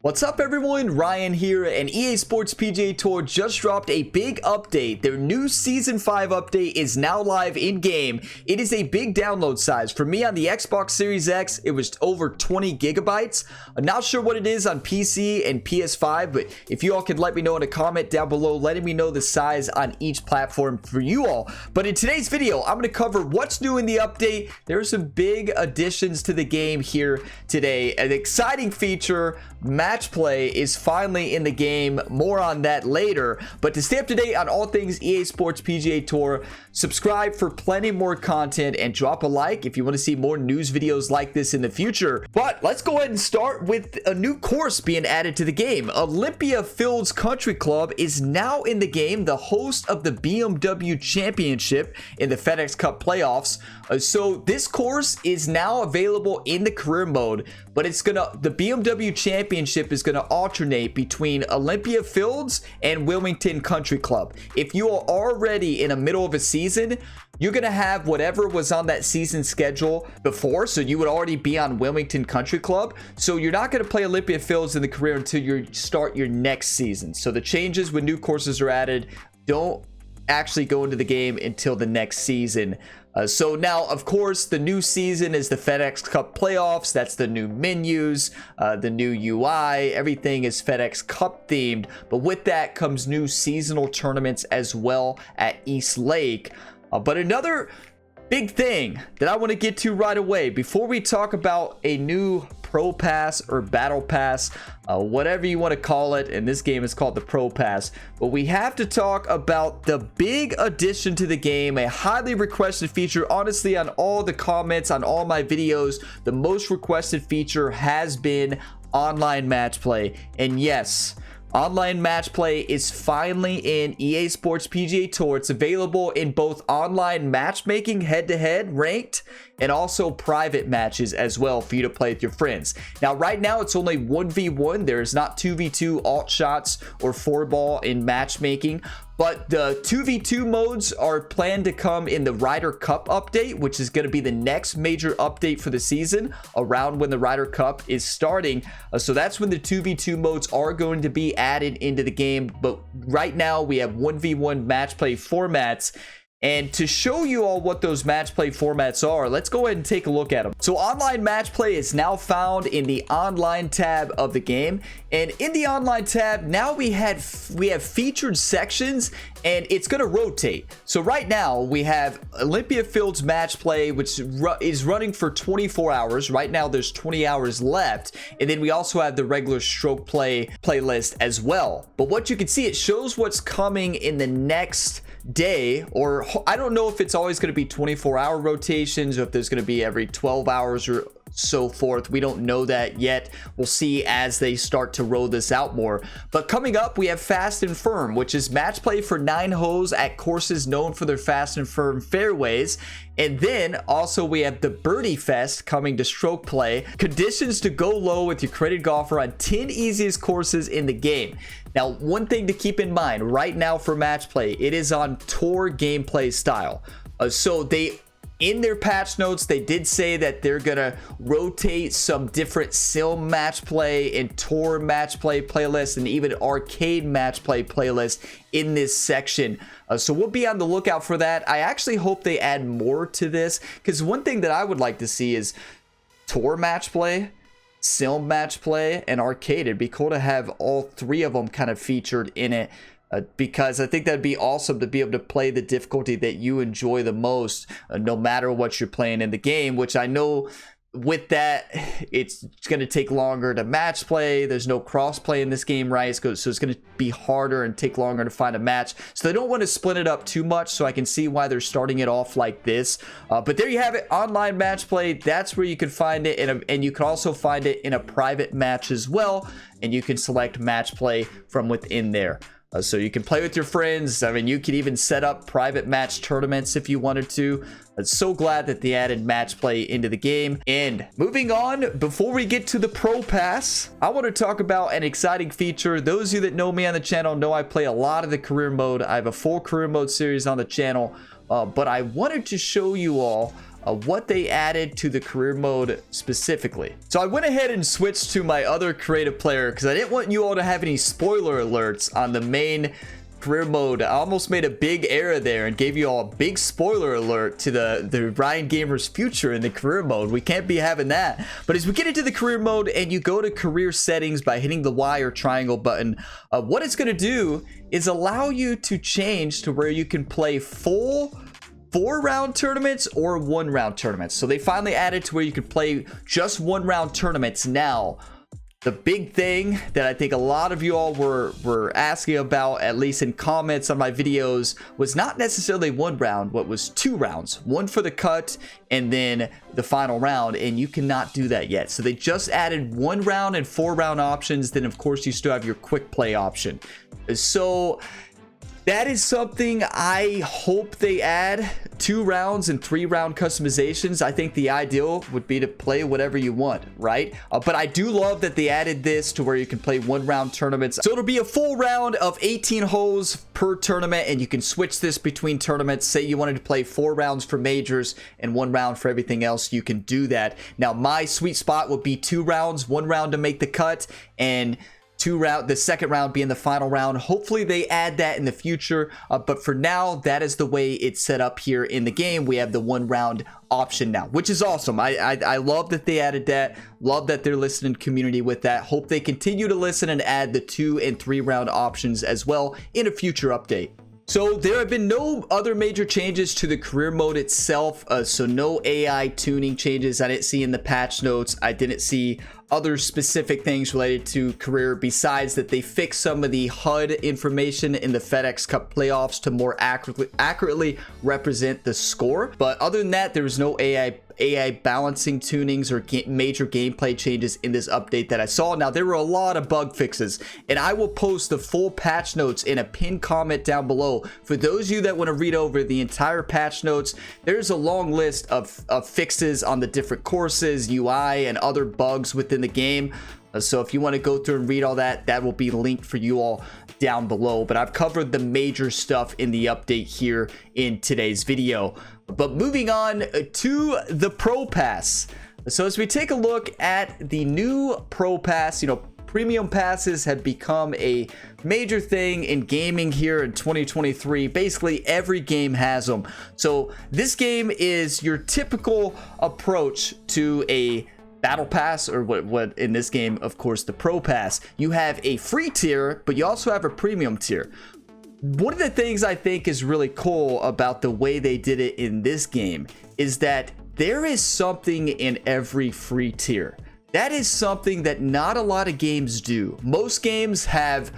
What's up everyone, Ryan here, and EA Sports PGA Tour just dropped a big update. Their new Season 5 update is now live in-game. It is a big download size. For me on the Xbox Series X, it was over 20 gigabytes. I'm not sure what it is on PC and PS5, but if you all could let me know in a comment down below, letting me know the size on each platform for you all. But in today's video, I'm going to cover what's new in the update. There are some big additions to the game here today. An exciting feature, Match Play, is finally in the game. More on that later. But to stay up to date on all things EA Sports PGA Tour, subscribe for plenty more content and drop a like if you want to see more news videos like this in the future. But let's go ahead and start with a new course being added to the game. Olympia Fields Country Club is now in the game, the host of the BMW Championship in the FedEx Cup playoffs. So this course is now available in the career mode, but the BMW Championship is gonna alternate between Olympia Fields and Wilmington Country Club. If you are already in the middle of a season, you're gonna have whatever was on that season schedule before, so you would already be on Wilmington Country Club. So you're not gonna play Olympia Fields in the career until you start your next season. So the changes when new courses are added don't actually go into the game until the next season. So now, of course, the new season is the FedEx Cup playoffs. That's the new menus, the new UI. Everything is FedEx Cup themed. But with that comes new seasonal tournaments as well at East Lake. But another big thing that I want to get to right away before we talk about a new Pro Pass or Battle Pass, whatever you want to call it. In this game, it's called the Pro Pass. But we have to talk about the big addition to the game, a highly requested feature. Honestly, on all the comments on all my videos, the most requested feature has been online match play. And yes, online match play is finally in EA Sports PGA Tour. It's available in both online matchmaking, head-to-head ranked, and also private matches as well for you to play with your friends. Now, right now, it's only 1v1. There is not 2v2 alt shots or 4-ball in matchmaking. But the 2v2 modes are planned to come in the Ryder Cup update, which is going to be the next major update for the season around when the Ryder Cup is starting. So that's when the 2v2 modes are going to be added into the game. But right now we have 1v1 match play formats. And to show you all what those match play formats are, let's go ahead and take a look at them. So online match play is now found in the online tab of the game. And in the online tab, now we have featured sections, and it's going to rotate. So right now we have Olympia Fields match play, which is running for 24 hours. Right now there's 20 hours left. And then we also have the regular stroke play playlist as well. But what you can see, it shows what's coming in the next day, or I don't know if it's always going to be 24-hour rotations or if there's going to be every 12 hours or so forth. We don't know that yet. We'll see as they start to roll this out more. But coming up, we have Fast and Firm, which is match play for 9 holes at courses known for their fast and firm fairways. And then also we have the Birdie Fest coming to stroke play. Conditions to go low with your credit golfer on 10 easiest courses in the game. Now, one thing to keep in mind right now for match play, it is on tour gameplay style. So in their patch notes, they did say that they're gonna rotate some different sim match play and tour match play playlists and even arcade match play playlist in this section. So we'll be on the lookout for that. I actually hope they add more to this, because one thing that I would like to see is tour match play, sim match play, and arcade. It'd be cool to have all three of them kind of featured in it. Because I think that'd be awesome to be able to play the difficulty that you enjoy the most, no matter what you're playing in the game, which I know with that, it's going to take longer to match play. There's no cross play in this game, right? So it's going to be harder and take longer to find a match. So they don't want to split it up too much. So I can see why they're starting it off like this. But there you have it, online match play. That's where you can find it. And you can also find it in a private match as well. And you can select match play from within there. So you can play with your friends. I mean, you could even set up private match tournaments if you wanted to. I'm so glad that they added match play into the game. And moving on, before we get to the Pro Pass, I want to talk about an exciting feature. Those of you that know me on the channel know I play a lot of the career mode. I have a full career mode series on the channel. But I wanted to show you all what they added to the career mode specifically. So I went ahead and switched to my other creative player because I didn't want you all to have any spoiler alerts on the main career mode. I almost made a big error there and gave you all a big spoiler alert to the Ryan Gamer's future in the career mode. We can't be having that. But as we get into the career mode and you go to career settings by hitting the Y or triangle button, what it's going to do is allow you to change to where you can play full 4-round tournaments or 1-round tournaments. So they finally added to where you can play just 1-round tournaments now. The big thing that I think a lot of you all were asking about, at least in comments on my videos, was not necessarily 1 round, what was 2 rounds. 1 for the cut and then the final round, and you cannot do that yet. So they just added 1 round and 4-round options. Then of course you still have your quick play option. So that is something I hope they add. 2 rounds and 3-round customizations. I think the ideal would be to play whatever you want, right? But I do love that they added this to where you can play 1-round tournaments. So it'll be a full round of 18 holes per tournament, and you can switch this between tournaments. Say you wanted to play 4 rounds for majors and 1 round for everything else, you can do that. Now my sweet spot would be 2 rounds, 1 round to make the cut, and the second round being the final round. Hopefully they add that in the future, but for now that is the way it's set up here in the game. We have the 1-round option now, which is awesome. I love that they added that. Love that they're listening community with that. Hope they continue to listen and add the 2- and 3-round options as well in a future update. So there have been no other major changes to the career mode itself, so no AI tuning changes I didn't see in the patch notes. I didn't see other specific things related to career besides that they fixed some of the HUD information in the FedEx Cup playoffs to more accurately represent the score. But other than that, there was no AI balancing tunings or major gameplay changes in this update that I saw. Now, there were a lot of bug fixes, and I will post the full patch notes in a pinned comment down below. For those of you that want to read over the entire patch notes, there's a long list of fixes on the different courses, UI, and other bugs within the game. So if you want to go through and read all that, that will be linked for you all down below. But I've covered the major stuff in the update here in today's video. But moving on to the Pro Pass. So as we take a look at the new Pro Pass, premium passes have become a major thing in gaming here in 2023. Basically every game has them. So this game is your typical approach to a battle pass, or what in this game, of course, the Pro Pass. You have a free tier, but you also have a premium tier. One of the things I think is really cool about the way they did it in this game is that there is something in every free tier. That is something that not a lot of games do. Most games have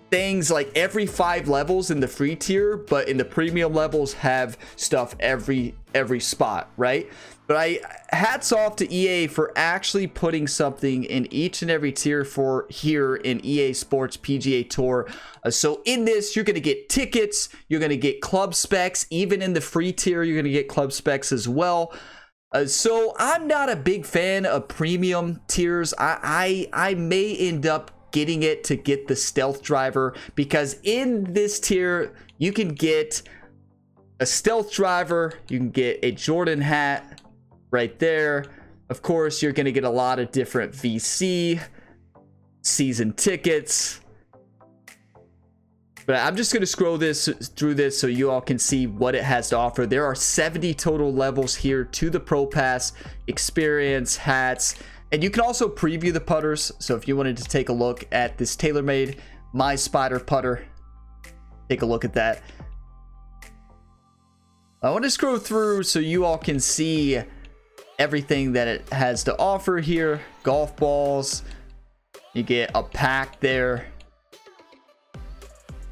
things like every 5 levels in the free tier, but in the premium levels have stuff every spot, right? But hats off to EA for actually putting something in each and every tier for here in EA Sports PGA Tour. So in this, you're going to get tickets, you're going to get club specs. Even in the free tier, you're going to get club specs as well. So I'm not a big fan of premium tiers. I may end up getting it to get the stealth driver, because in this tier, you can get a stealth driver, you can get a Jordan hat, right there. Of course, you're going to get a lot of different VC season tickets. But I'm just going to scroll through this so you all can see what it has to offer. There are 70 total levels here to the Pro Pass, experience, hats, and you can also preview the putters. So if you wanted to take a look at this TaylorMade My Spider putter, take a look at that. I want to scroll through so you all can see everything that it has to offer here. Golf balls, you get a pack there,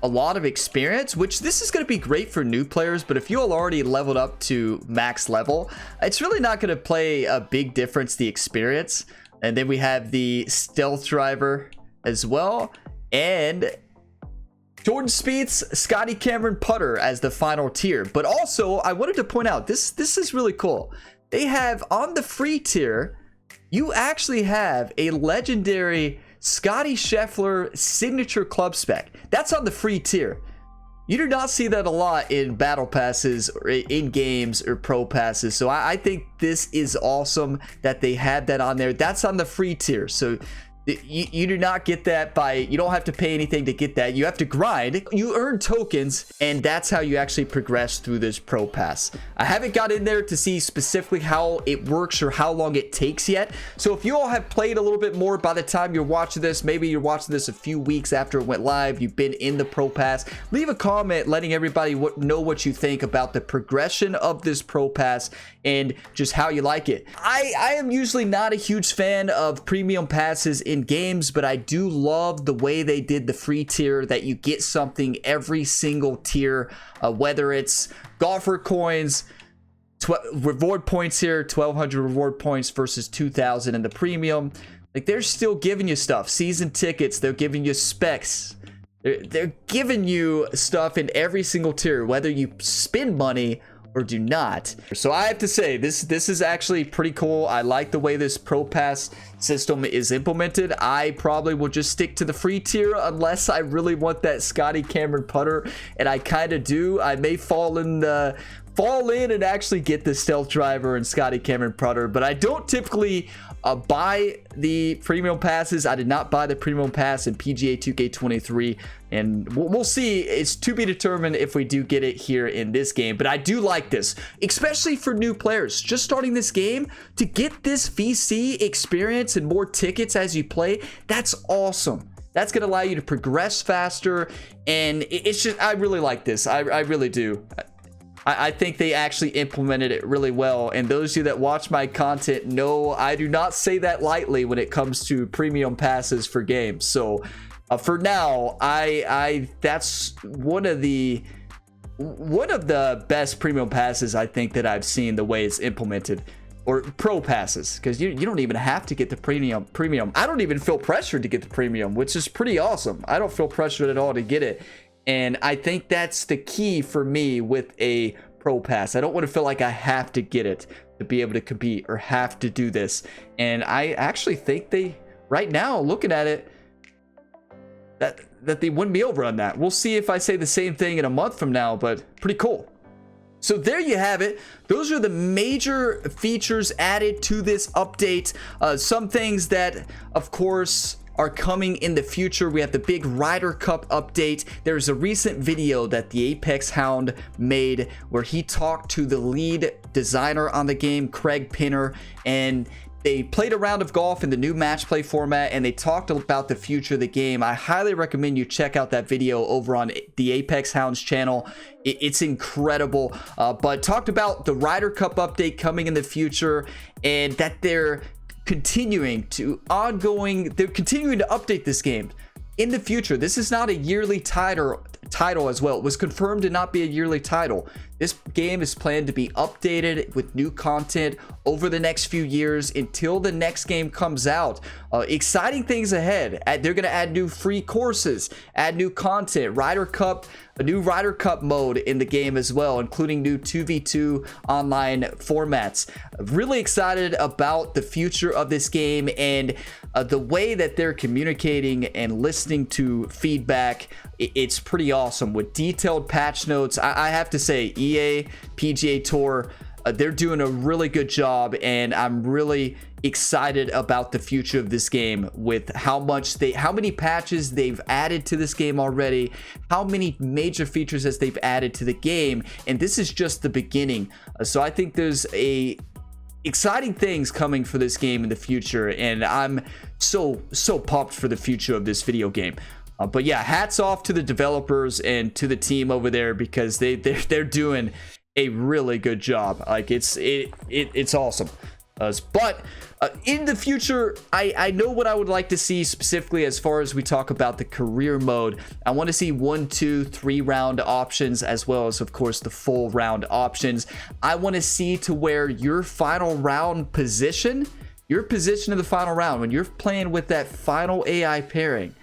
a lot of experience, which this is going to be great for new players. But if you all already leveled up to max level, it's really not going to play a big difference, the experience. And then we have the stealth driver as well, and Jordan Spieth's Scotty Cameron putter as the final tier. But also I wanted to point out, this is really cool. They have on the free tier, you actually have a legendary Scotty Scheffler signature club spec. That's on the free tier. You do not see that a lot in battle passes or in games or pro passes. So I think this is awesome that they had that on there. That's on the free tier. So you do not get that by, you don't have to pay anything to get that. You have to grind, you earn tokens, and that's how you actually progress through this pro pass. I haven't got in there to see specifically how it works or how long it takes yet. So if you all have played a little bit more by the time you're watching this, maybe you're watching this a few weeks after it went live, you've been in the pro pass, leave a comment letting everybody know what you think about the progression of this pro pass and just how you like it. I am usually not a huge fan of premium passes in games, but I do love the way they did the free tier, that you get something every single tier, whether it's golfer coins, reward points here, 1,200 reward points versus 2,000 in the premium. Like, they're still giving you stuff. Season tickets, they're giving you specs. They're giving you stuff in every single tier, whether you spend money or do not. So I have to say, this is actually pretty cool. I like the way this pro pass system is implemented. I probably will just stick to the free tier unless I really want that Scotty Cameron putter, and I kind of do. I may fall in and actually get the stealth driver and Scotty Cameron putter, but I don't typically buy the premium passes. I did not buy the premium pass in PGA 2K23, and we'll see. It's to be determined if we do get it here in this game, but I do like this, especially for new players just starting this game, to get this VC experience and more tickets as you play. That's awesome. That's going to allow you to progress faster, and it's just, I really like this. I really do. I think they actually implemented it really well, and those of you that watch my content know I do not say that lightly when it comes to premium passes for games. So for now, that's one of the best premium passes I think that I've seen, the way it's implemented, or pro passes, because you don't even have to get the premium. I don't even feel pressured to get the premium, which is pretty awesome. I don't feel pressured at all to get it. And I think that's the key for me with a pro pass. I don't want to feel like I have to get it to be able to compete or have to do this. And I actually think they, right now, looking at it, that they wouldn't be over on that. We'll see if I say the same thing in a month from now, but pretty cool. So there you have it. Those are the major features added to this update. Some things that, of course, are coming in the future. We have the big Ryder Cup update. There's a recent video that the Apex Hound made where he talked to the lead designer on the game, Craig Pinner, and they played a round of golf in the new match play format, and they talked about the future of the game. I highly recommend you check out that video over on the Apex Hounds channel. It's incredible. But talked about the Ryder Cup update coming in the future, and that they're continuing to update this game in the future. This is not a yearly title as well. It was confirmed to not be a yearly title. This game is planned to be updated with new content over the next few years until the next game comes out. Exciting things ahead. They're going to add new free courses, add new content, Ryder Cup, a new Ryder Cup mode in the game as well, including new 2v2 online formats. Really excited about the future of this game, and the way that they're communicating and listening to feedback. It's pretty awesome with detailed patch notes. I have to say, EA, PGA Tour, they're doing a really good job, and I'm really excited about the future of this game with how many patches they've added to this game already, how many major features as they've added to the game, and this is just the beginning. So I think there's exciting things coming for this game in the future, and I'm so pumped for the future of this video game. But yeah, hats off to the developers and to the team over there, because they're doing a really good job. Like, it's awesome. But in the future, I know what I would like to see specifically as far as we talk about the career mode. I want to see 1, 2, 3 round options, as well as, of course, the full round options. I want to see to where your final round position, your position in the final round, when you're playing with that final AI pairing,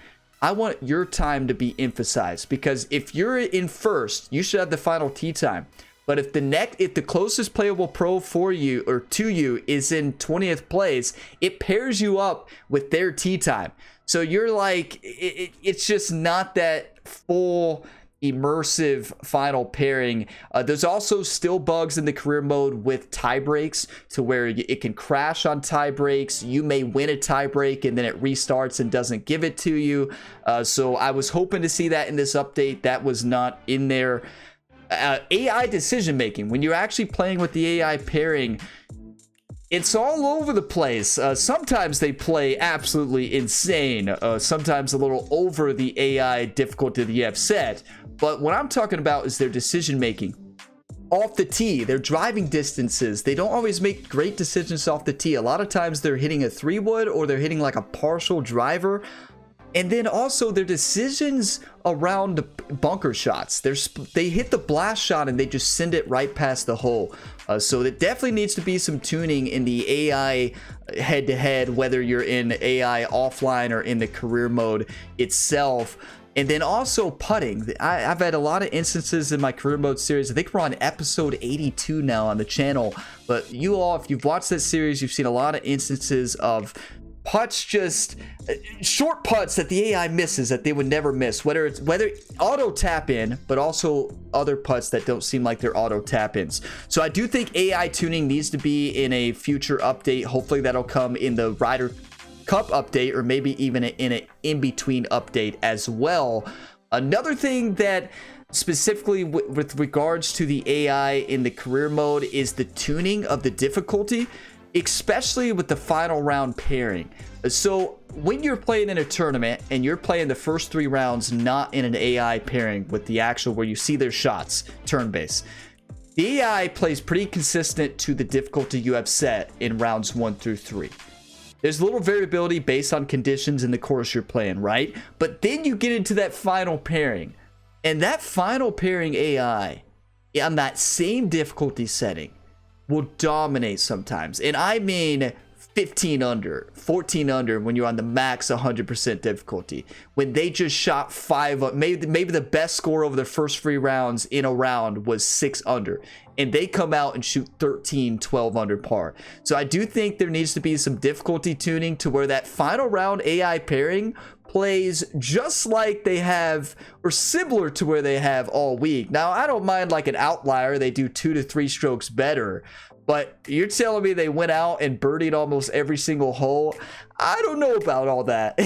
I want your time to be emphasized, because if you're in first, you should have the final tee time. But if the closest playable pro for you or to you is in 20th place, it pairs you up with their tee time. So you're like, it's just not that full, immersive final pairing. There's also still bugs in the career mode with tie breaks to where it can crash on tie breaks. You may win a tie break and then it restarts and doesn't give it to you. So I was hoping to see that in this update. That was not in there. AI decision making, when you're actually playing with the AI pairing, it's all over the place. Sometimes they play absolutely insane. Sometimes a little over the AI difficulty that you have set. But what I'm talking about is their decision making off the tee, their driving distances. They don't always make great decisions off the tee. A lot of times they're hitting a 3-wood or they're hitting like a partial driver. And then also their decisions around bunker shots. They hit the blast shot and they just send it right past the hole. So there definitely needs to be some tuning in the AI head-to-head, whether you're in AI offline or in the career mode itself. And then also putting. I've had a lot of instances in my career mode series. I think we're on episode 82 now on the channel. But you all, if you've watched that series, you've seen a lot of instances of putts, just short putts that the AI misses that they would never miss, whether auto tap in, but also other putts that don't seem like they're auto tap ins. So I do think AI tuning needs to be in a future update. Hopefully that'll come in the Ryder Cup update, or maybe even in an in-between update as well. Another thing that specifically with regards to the AI in the career mode is the tuning of the difficulty, especially with the final round pairing. So when you're playing in a tournament and you're playing the first 3 rounds not in an AI pairing with the actual where you see their shots turn-based, the AI plays pretty consistent to the difficulty you have set in rounds 1 through 3. There's a little variability based on conditions in the course you're playing, right? But then you get into that final pairing, and that final pairing AI on that same difficulty setting will dominate sometimes. And I mean 15 under, 14 under when you're on the max 100% difficulty. When they just shot 5, maybe the best score over the first 3 rounds in a round was 6 under. And they come out and shoot 13, 12 under par. So I do think there needs to be some difficulty tuning to where that final round AI pairing plays just like they have, or similar to where they have all week. Now, I don't mind like an outlier. They do 2 to 3 strokes better. But you're telling me they went out and birdied almost every single hole? I don't know about all that.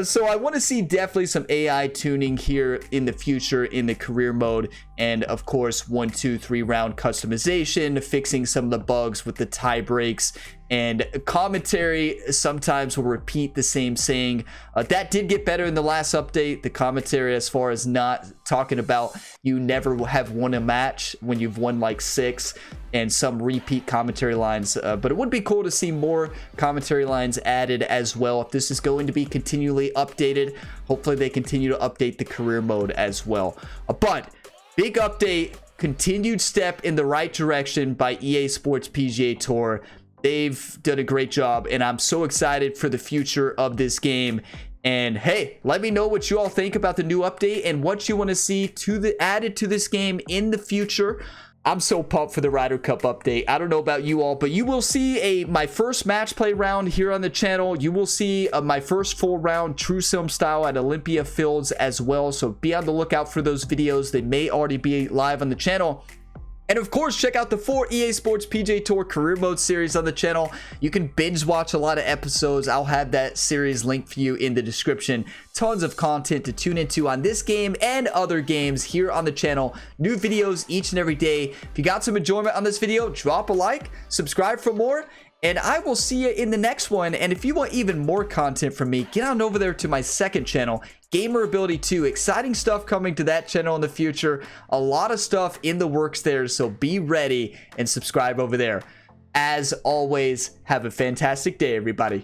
So I want to see definitely some AI tuning here in the future in the career mode. And of course, 1, 2, 3 round customization, fixing some of the bugs with the tie breaks. And commentary sometimes will repeat the same saying. That did get better in the last update. The commentary, as far as not talking about you never have won a match when you've won like 6, and some repeat commentary lines. But it would be cool to see more commentary lines added as well. If this is going to be continually updated, hopefully they continue to update the career mode as well. But big update, continued step in the right direction by EA Sports PGA Tour. They've done a great job, and I'm so excited for the future of this game. And hey, let me know what you all think about the new update and what you want to see added to this game in the future. I'm so pumped for the Ryder Cup update. I don't know about you all, but you will see my first match play round here on the channel. You will see my first full round True Sim style at Olympia Fields as well. So be on the lookout for those videos. They may already be live on the channel. And of course, check out the 4 EA Sports PGA Tour Career Mode series on the channel. You can binge watch a lot of episodes. I'll have that series linked for you in the description. Tons of content to tune into on this game and other games here on the channel. New videos each and every day. If you got some enjoyment on this video, drop a like, subscribe for more, and I will see you in the next one. And if you want even more content from me, get on over there to my second channel, Gamer Ability 2. Exciting stuff coming to that channel in the future. A lot of stuff in the works there, so be ready and subscribe over there. As always, have a fantastic day, everybody.